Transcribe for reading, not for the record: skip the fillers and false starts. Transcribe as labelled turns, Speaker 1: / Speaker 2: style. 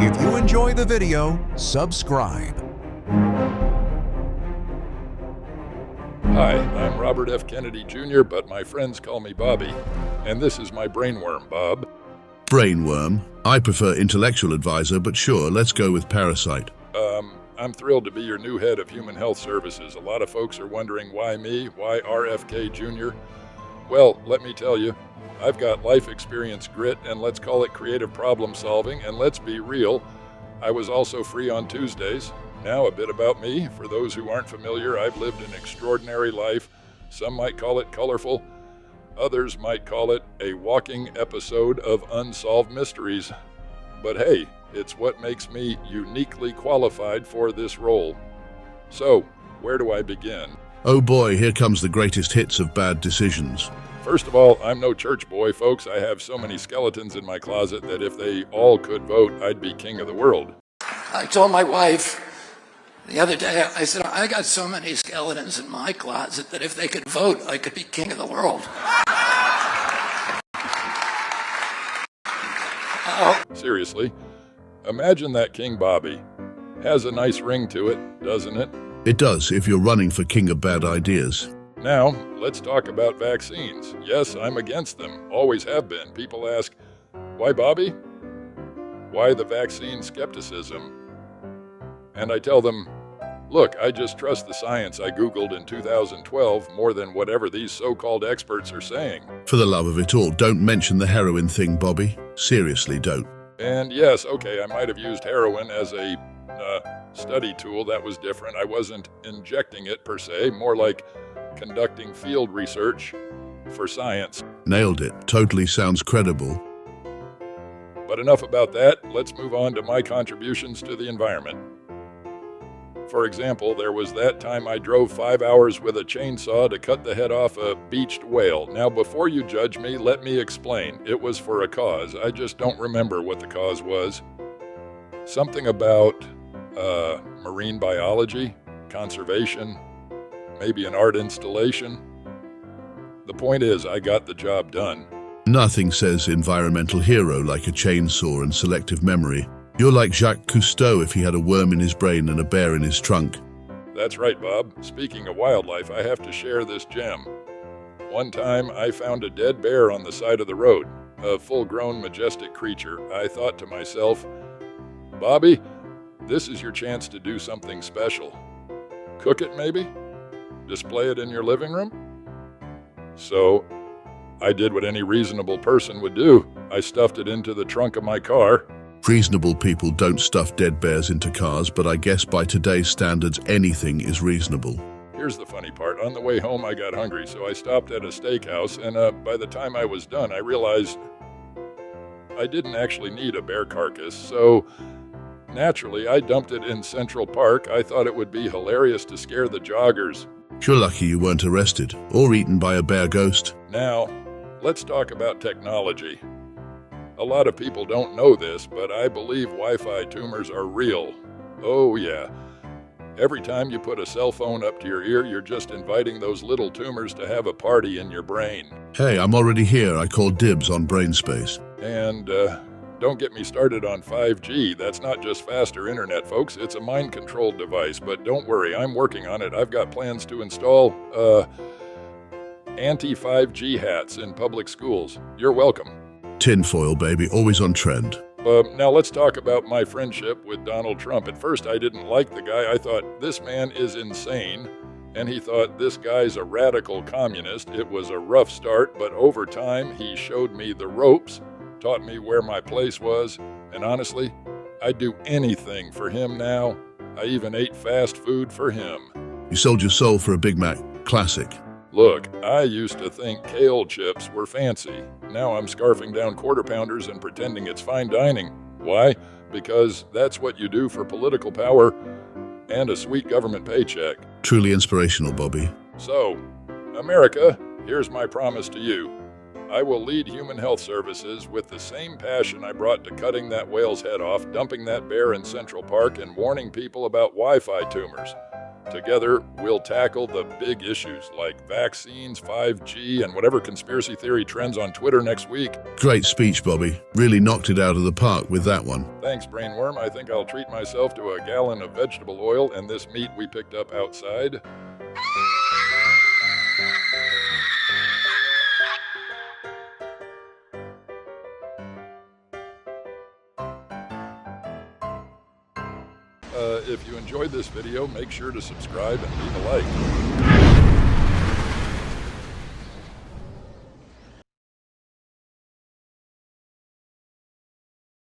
Speaker 1: If you enjoy the video, subscribe.
Speaker 2: Hi, I'm Robert F. Kennedy Jr., but my friends call me Bobby. And this is my brainworm, Bob.
Speaker 3: Brainworm. I prefer intellectual advisor, but sure, let's go with parasite.
Speaker 2: I'm thrilled to be your new head of human health services. A lot of folks are wondering why me, why RFK Jr.? Well, let me tell you, I've got life experience, grit, and let's call it creative problem solving, and let's be real, I was also free on Tuesdays. Now a bit about me. For those who aren't familiar, I've lived an extraordinary life. Some might call it colorful. Others might call it a walking episode of unsolved mysteries. But hey, it's what makes me uniquely qualified for this role. So, where do I begin?
Speaker 3: Oh boy, here comes the greatest hits of bad decisions.
Speaker 2: First of all, I'm no church boy, folks. I have so many skeletons in my closet that if they all could vote, I'd be king of the world.
Speaker 4: I told my wife the other day, I said, I got so many skeletons in my closet that if they could vote, I could be king of the world.
Speaker 2: Seriously, imagine that King Bobby. Has a nice ring to it, doesn't it?
Speaker 3: It does, if you're running for king of bad ideas.
Speaker 2: Now, let's talk about vaccines. Yes, I'm against them. Always have been. People ask, why Bobby? Why the vaccine skepticism? And I tell them, look, I just trust the science I Googled in 2012 more than whatever these so-called experts are saying.
Speaker 3: For the love of it all, don't mention the heroin thing, Bobby. Seriously, don't.
Speaker 2: And yes, okay, I might have used heroin as a study tool. That was different. I wasn't injecting it per se, more like conducting field research for science.
Speaker 3: Nailed it. Totally sounds credible.
Speaker 2: But enough about that. Let's move on to my contributions to the environment. For example, there was that time I drove 5 hours with a chainsaw to cut the head off a beached whale. Now, before you judge me, let me explain. It was for a cause. I just don't remember what the cause was. Something about marine biology, conservation, maybe an art installation. The point is, I got the job done.
Speaker 3: Nothing says environmental hero like a chainsaw and selective memory. You're like Jacques Cousteau if he had a worm in his brain and a bear in his trunk.
Speaker 2: That's right, Bob. Speaking of wildlife, I have to share this gem. One time, I found a dead bear on the side of the road, a full-grown, majestic creature. I thought to myself, Bobby, this is your chance to do something special. Cook it, maybe? Display it in your living room? So, I did what any reasonable person would do. I stuffed it into the trunk of my car.
Speaker 3: Reasonable people don't stuff dead bears into cars, but I guess by today's standards, anything is reasonable.
Speaker 2: Here's the funny part. On the way home, I got hungry, so I stopped at a steakhouse, and by the time I was done, I realized I didn't actually need a bear carcass, so naturally, I dumped it in Central Park. I thought it would be hilarious to scare the joggers.
Speaker 3: You're lucky you weren't arrested or eaten by a bear ghost.
Speaker 2: Now, let's talk about technology. A lot of people don't know this, but I believe Wi-Fi tumors are real. Oh yeah. Every time you put a cell phone up to your ear, you're just inviting those little tumors to have a party in your brain.
Speaker 3: Hey, I'm already here. I called dibs on brain space.
Speaker 2: And don't get me started on 5G. That's not just faster internet, folks. It's a mind-controlled device, but don't worry, I'm working on it. I've got plans to install anti-5G hats in public schools. You're welcome.
Speaker 3: Tinfoil, baby, always on trend.
Speaker 2: Now let's talk about my friendship with Donald Trump. At first, I didn't like the guy. I thought, this man is insane. And he thought, this guy's a radical communist. It was a rough start, but over time, he showed me the ropes, taught me where my place was, and honestly, I'd do anything for him now. I even ate fast food for him.
Speaker 3: You sold your soul for a Big Mac. Classic.
Speaker 2: Look, I used to think kale chips were fancy. Now I'm scarfing down quarter pounders and pretending it's fine dining. Why? Because that's what you do for political power and a sweet government paycheck.
Speaker 3: Truly inspirational, Bobby.
Speaker 2: So, America, here's my promise to you. I will lead human health services with the same passion I brought to cutting that whale's head off, dumping that bear in Central Park, and warning people about Wi-Fi tumors. Together, we'll tackle the big issues like vaccines, 5G, and whatever conspiracy theory trends on Twitter next week.
Speaker 3: Great speech, Bobby. Really knocked it out of the park with that one.
Speaker 2: Thanks, Brainworm. I think I'll treat myself to a gallon of vegetable oil and this meat we picked up outside. If you enjoyed this video, make sure to subscribe and leave a like.